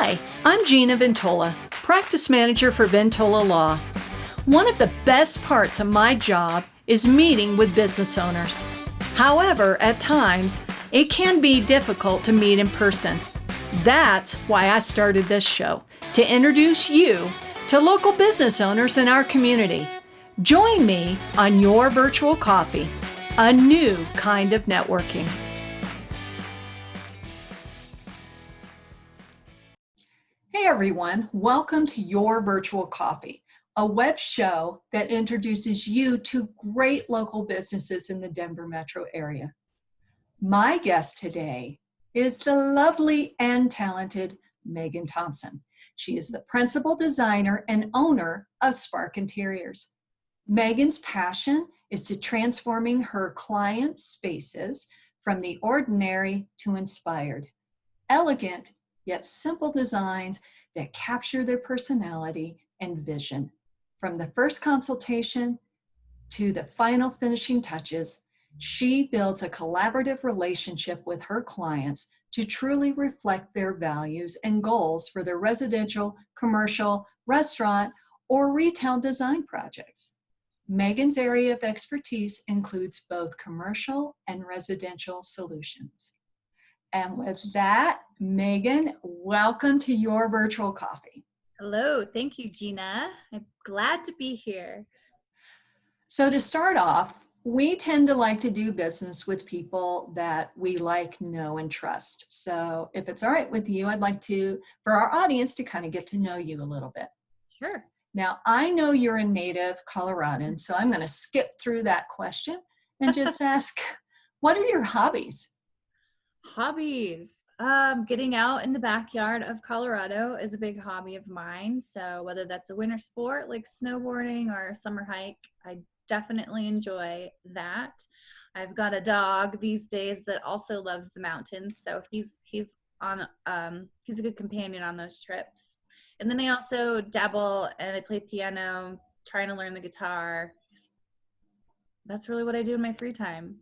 Hi, I'm Gina Ventola, practice manager for Ventola Law. One of the best parts of my job is meeting with business owners. However, at times, it can be difficult to meet in person. That's why I started this show, to introduce you to local business owners in our community. Join me on Your Virtual Coffee, a new kind of networking. Hey everyone, welcome to Your Virtual Coffee, a web show that introduces you to great local businesses in the Denver metro area. My guest today is the lovely and talented Megan Thompson. She is the principal designer and owner of Spark Interiors. Megan's passion is to transforming her clients' spaces from the ordinary to inspired, elegant yet simple designs that capture their personality and vision. From the first consultation to the final finishing touches, she builds a collaborative relationship with her clients to truly reflect their values and goals for their residential, commercial, restaurant, or retail design projects. Megan's area of expertise includes both commercial and residential solutions. And with that, Megan, welcome to Your Virtual Coffee. Hello, thank you, Gina. I'm glad to be here. So to start off, we tend to like to do business with people that we like, know, and trust. So if it's all right with you, I'd like for our audience to kind of get to know you a little bit. Sure. Now, I know you're a native Coloradan, so I'm going to skip through that question and just ask, what are your hobbies? Hobbies. Getting out in the backyard of Colorado is a big hobby of mine. So whether that's a winter sport like snowboarding or a summer hike, I definitely enjoy that. I've got a dog these days that also loves the mountains, so he's a good companion on those trips. And then I also dabble and I play piano, trying to learn the guitar. That's really what I do in my free time.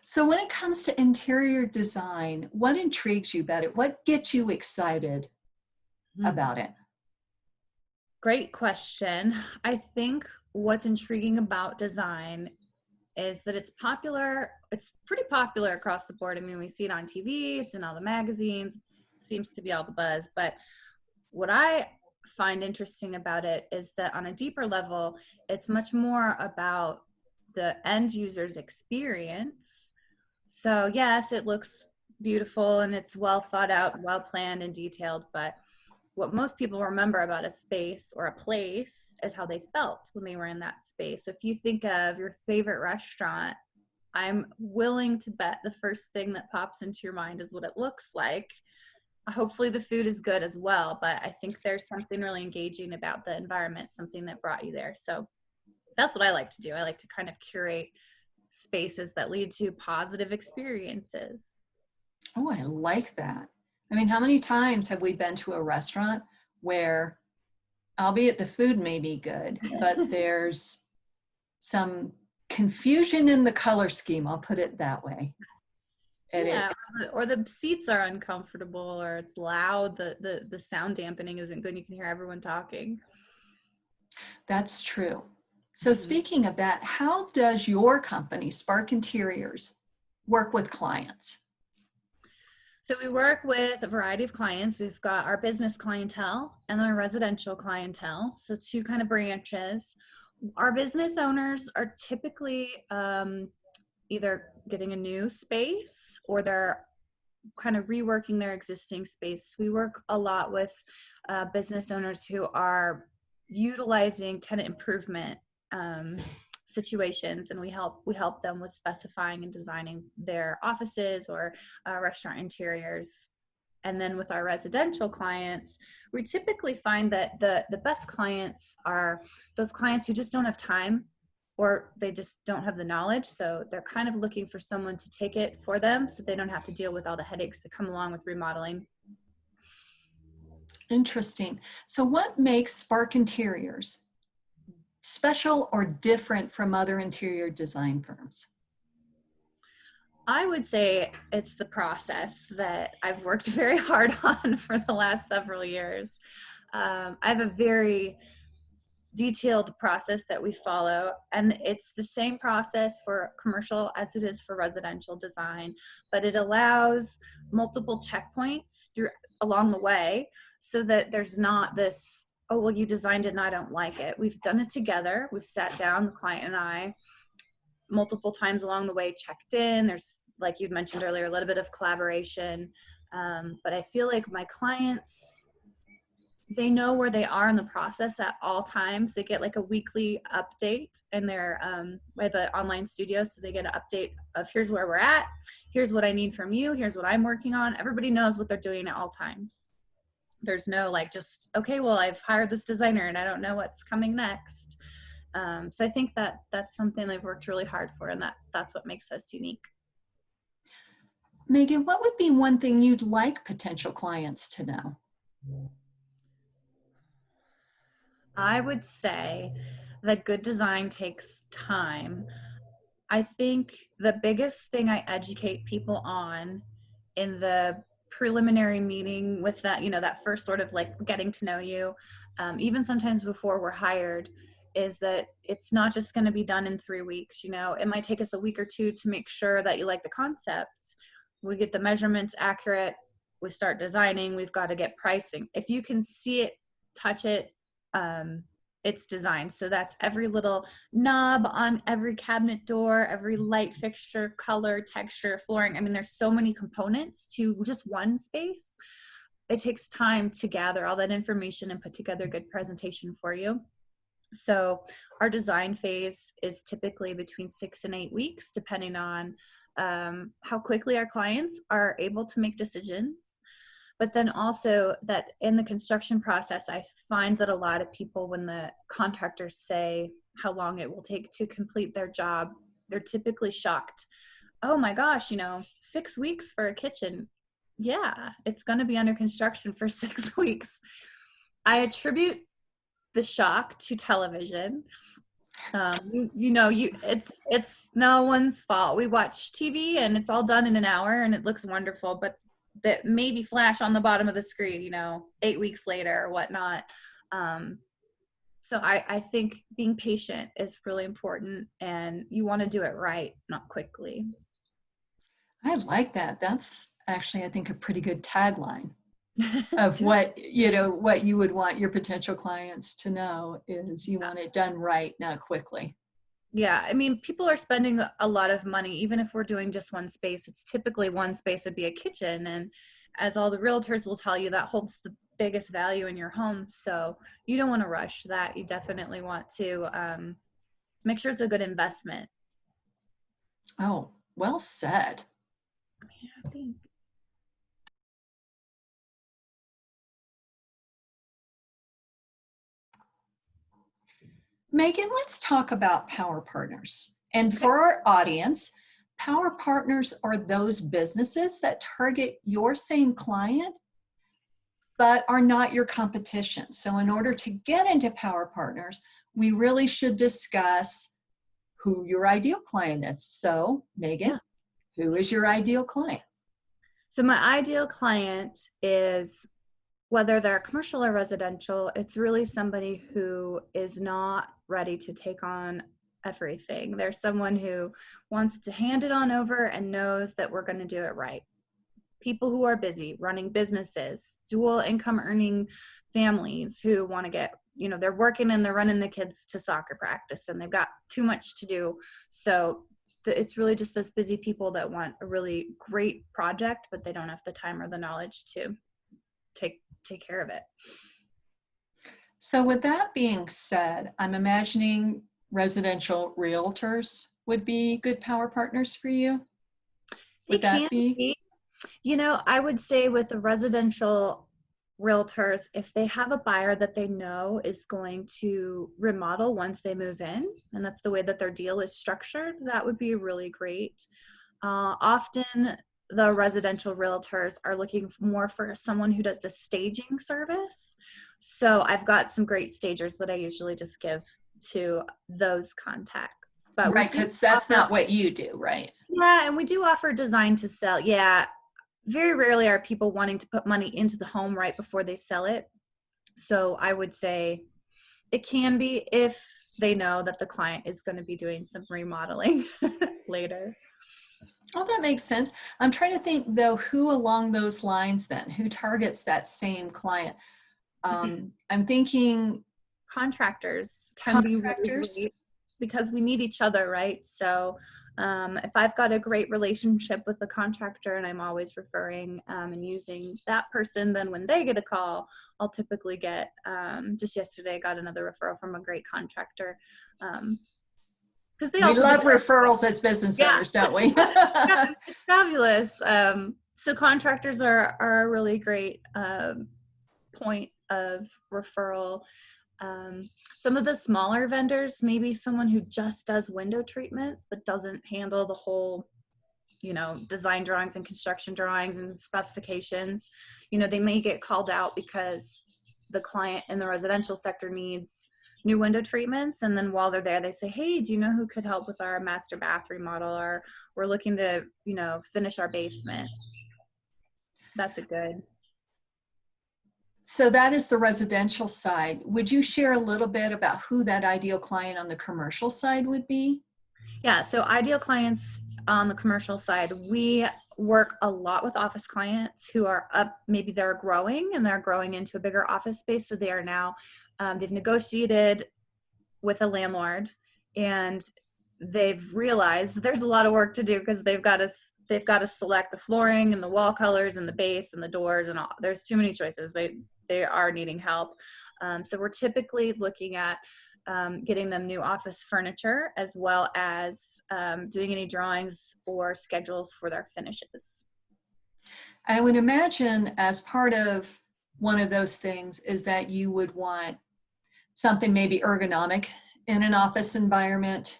So when it comes to interior design, what intrigues you about it? What gets you excited about it? Great question. I think what's intriguing about design is that it's popular. It's pretty popular across the board. I mean, we see it on TV, it's in all the magazines, it seems to be all the buzz. But what I find interesting about it is that on a deeper level, it's much more about the end user's experience. So yes, it looks beautiful and it's well thought out, well planned and detailed, but what most people remember about a space or a place is how they felt when they were in that space. If you think of your favorite restaurant, I'm willing to bet the first thing that pops into your mind is what it looks like. Hopefully the food is good as well, but I think there's something really engaging about the environment, something that brought you there. So that's what I like to do. I like to kind of curate spaces that lead to positive experiences. Oh, I like that. I mean, how many times have we been to a restaurant where, albeit the food may be good, but there's some confusion in the color scheme, I'll put it that way. And or the seats are uncomfortable, or it's loud, the sound dampening isn't good, you can hear everyone talking. That's true. So speaking of that, how does your company, Spark Interiors, work with clients? So we work with a variety of clients. We've got our business clientele and then our residential clientele. So two kind of branches. Our business owners are typically either getting a new space or they're kind of reworking their existing space. We work a lot with business owners who are utilizing tenant improvement situations, and we help them with specifying and designing their offices or restaurant interiors. And then with our residential clients, we typically find that the best clients are those clients who just don't have time or they just don't have the knowledge. So they're kind of looking for someone to take it for them so they don't have to deal with all the headaches that come along with remodeling. Interesting. So what makes Spark Interiors special or different from other interior design firms? I would say it's the process that I've worked very hard on for the last several years. I have a very detailed process that we follow, and it's the same process for commercial as it is for residential design, but it allows multiple checkpoints through along the way, so that there's not this, oh well, you designed it and I don't like it. We've done it together. We've sat down, the client and I, multiple times along the way, checked in. There's, like you mentioned earlier, a little bit of collaboration, but I feel like my clients, they know where they are in the process at all times. They get like a weekly update in their by the online studio, so they get an update of here's where we're at, here's what I need from you, here's what I'm working on. Everybody knows what they're doing at all times. There's no like, just okay, well, I've hired this designer and I don't know what's coming next. So I think that that's something I've worked really hard for, and that's what makes us unique. Megan, what would be one thing you'd like potential clients to know? I would say that good design takes time. I think the biggest thing I educate people on in the preliminary meeting with that, that first sort of like getting to know you, even sometimes before we're hired, is that it's not just going to be done in 3 weeks. It might take us a week or two to make sure that you like the concept. We get the measurements accurate. We start designing. We've got to get pricing. If you can see it, touch it, it's designed. So that's every little knob on every cabinet door, every light fixture, color, texture, flooring. I mean, there's so many components to just one space. It takes time to gather all that information and put together a good presentation for you. So our design phase is typically between 6 and 8 weeks, depending on how quickly our clients are able to make decisions. But then also that in the construction process, I find that a lot of people, when the contractors say how long it will take to complete their job, they're typically shocked. Oh my gosh, 6 weeks for a kitchen. Yeah, it's going to be under construction for 6 weeks. I attribute the shock to television. It's no one's fault. We watch TV and it's all done in an hour and it looks wonderful, but that maybe flash on the bottom of the screen, 8 weeks later or whatnot. So I think being patient is really important, and you want to do it right, not quickly. I like that. That's actually, I think, a pretty good tagline of Do it. what you would want your potential clients to know is you want it done right, not quickly. Yeah, I mean, people are spending a lot of money, even if we're doing just one space. It's typically one space would be a kitchen. And as all the realtors will tell you, that holds the biggest value in your home. So you don't want to rush that. You definitely want to make sure it's a good investment. Oh, well said. Yeah, I think. Megan, let's talk about power partners. And Okay. for our audience, power partners are those businesses that target your same client, but are not your competition. So in order to get into power partners, we really should discuss who your ideal client is. So Yeah. Megan, who is your ideal client? So my ideal client is, whether they're commercial or residential, it's really somebody who is not ready to take on everything. There's someone who wants to hand it on over and knows that we're going to do it right. People who are busy running businesses, dual income earning families who want to get, they're working and they're running the kids to soccer practice and they've got too much to do. So it's really just those busy people that want a really great project, but they don't have the time or the knowledge to take care of it. So with that being said, I'm imagining residential realtors would be good power partners for you. They Would that can be? be, I would say with the residential realtors, if they have a buyer that they know is going to remodel once they move in, and that's the way that their deal is structured, that would be really great. Often the residential realtors are looking more for someone who does the staging service. So I've got some great stagers that I usually just give to those contacts. But we Right, do because that's offer, not what you do, right? yeah, and we do offer design to sell. Yeah, very rarely are people wanting to put money into the home right before they sell it. So I would say it can be if they know that the client is going to be doing some remodeling later. Oh, that makes sense. I'm trying to think though, who along those lines then, who targets that same client? I'm thinking Contractors can be really contractors. great because we need each other, right? So if I've got a great relationship with the contractor and I'm always referring and using that person, then when they get a call, I'll typically get, just yesterday, I got another referral from a great contractor. Because they We also do love the right thing. referrals as business Yeah. owners, don't we? Yeah, it's fabulous. So contractors are a really great point of referral. Some of the smaller vendors, maybe someone who just does window treatments but doesn't handle the whole, design drawings and construction drawings and specifications. They may get called out because the client in the residential sector needs new window treatments, and then while they're there they say, hey, do you know who could help with our master bath remodel, or we're looking to finish our basement. That's a good. So that is the residential side. Would you share a little bit about who that ideal client on the commercial side would be? Yeah, so ideal clients on the commercial side, we work a lot with office clients who are up, maybe they're growing and they're growing into a bigger office space. So they are now, they've negotiated with a landlord and they've realized there's a lot of work to do because they've got to select the flooring and the wall colors and the base and the doors and all. There's too many choices. They are needing help. So we're typically looking at getting them new office furniture, as well as doing any drawings or schedules for their finishes. I would imagine as part of one of those things is that you would want something maybe ergonomic in an office environment.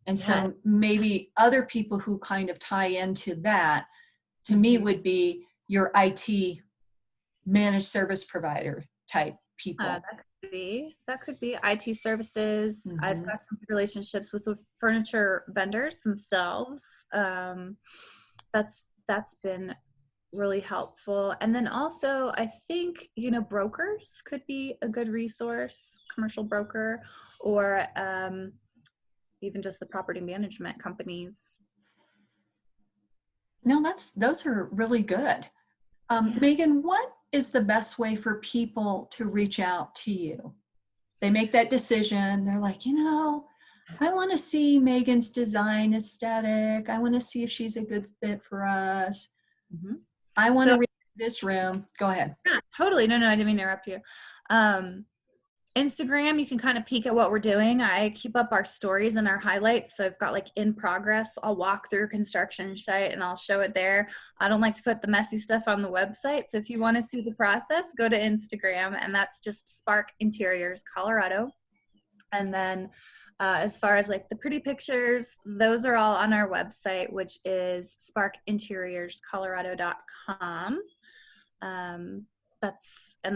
And Yeah. so maybe other people who kind of tie into that, to me, would be your IT managed service provider type people. That could be IT services. I've Mhm. got some relationships with the furniture vendors themselves. That's been really helpful. And then also, I think brokers could be a good resource, commercial broker, or even just the property management companies. No, those are really good. Yeah. Megan, what is the best way for people to reach out to you? They make that decision. They're like, I want to see Megan's design aesthetic. I want to see if she's a good fit for us. hmm I want So to read this room. Go ahead. yeah, totally. No, I didn't mean to interrupt you. Instagram, you can kind of peek at what we're doing. I keep up our stories and our highlights. So I've got like in progress. I'll walk through a construction site and I'll show it there. I don't like to put the messy stuff on the website. So if you want to see the process, go to Instagram, and that's just Spark Interiors Colorado. And then as far as like the pretty pictures, those are all on our website, which is sparkinteriorscolorado.com. And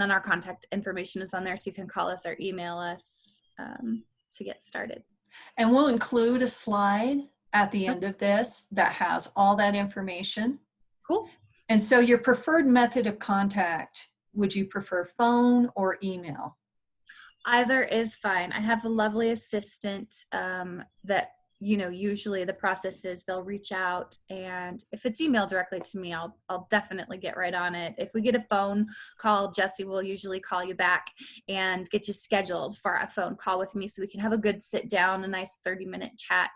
then our contact information is on there, so you can call us or email us to get started. And we'll include a slide at the end of this that has all that information. Cool. And so your preferred method of contact, would you prefer phone or email? Either is fine. I have a lovely assistant that usually the process is they'll reach out, and if it's emailed directly to me, I'll definitely get right on it. If we get a phone call, Jesse will usually call you back and get you scheduled for a phone call with me so we can have a good sit down, a nice 30-minute chat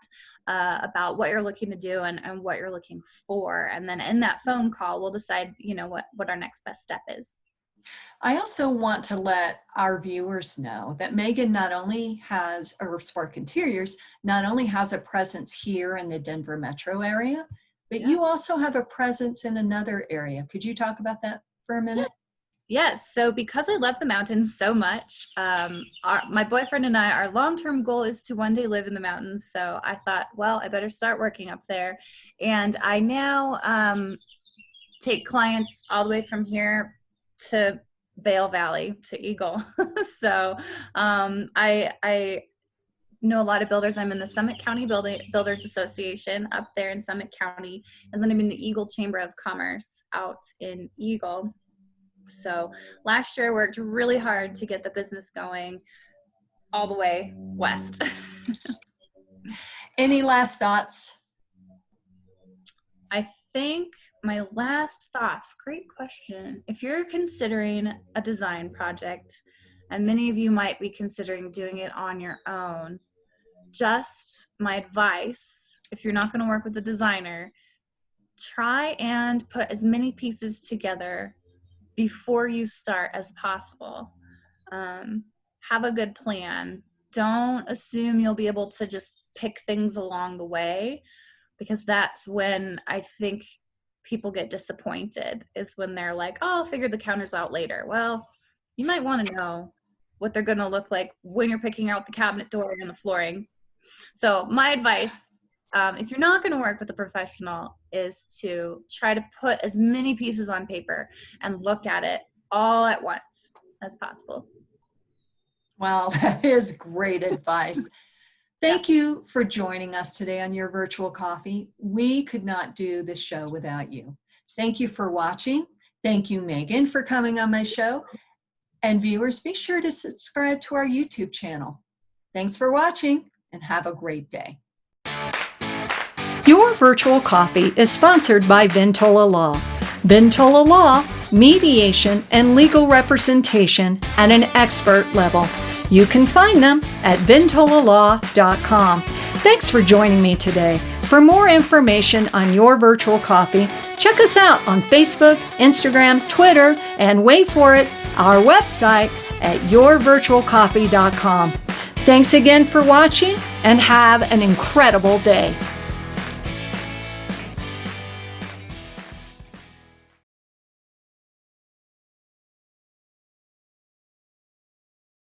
about what you're looking to do and what you're looking for. And then in that phone call, we'll decide, what our next best step is. I also want to let our viewers know that Megan not only has, or Spark Interiors, not only has a presence here in the Denver metro area, but you also have a presence in another area. Could you talk about that for a minute? Yes. So because I love the mountains so much, my boyfriend and I, our long-term goal is to one day live in the mountains. So I thought, well, I better start working up there. And I now take clients all the way from here to Vail Valley to Eagle. So I know a lot of builders. I'm in the Summit County Builders Association up there in Summit County, and then I'm in the Eagle Chamber of Commerce out in Eagle. So last year I worked really hard to get the business going all the way west. Any last thoughts? I think my last thoughts, great question. If you're considering a design project, and many of you might be considering doing it on your own, just my advice, if you're not going to work with a designer, try and put as many pieces together before you start as possible. Have a good plan. Don't assume you'll be able to just pick things along the way, because that's when I think people get disappointed, is when they're like, oh, I'll figure the counters out later. Well, you might want to know what they're going to look like when you're picking out the cabinet door and the flooring. So my advice, if you're not going to work with a professional, is to try to put as many pieces on paper and look at it all at once as possible. Well, that is great advice. Thank you for joining us today on Your Virtual Coffee. We could not do this show without you. Thank you for watching. Thank you, Megan, for coming on my show. And viewers, be sure to subscribe to our YouTube channel. Thanks for watching, and have a great day. Your Virtual Coffee is sponsored by Ventola Law. Ventola Law, mediation and legal representation at an expert level. You can find them at ventolalaw.com. Thanks for joining me today. For more information on Your Virtual Coffee, check us out on Facebook, Instagram, Twitter, and wait for it, our website at yourvirtualcoffee.com. Thanks again for watching, and have an incredible day.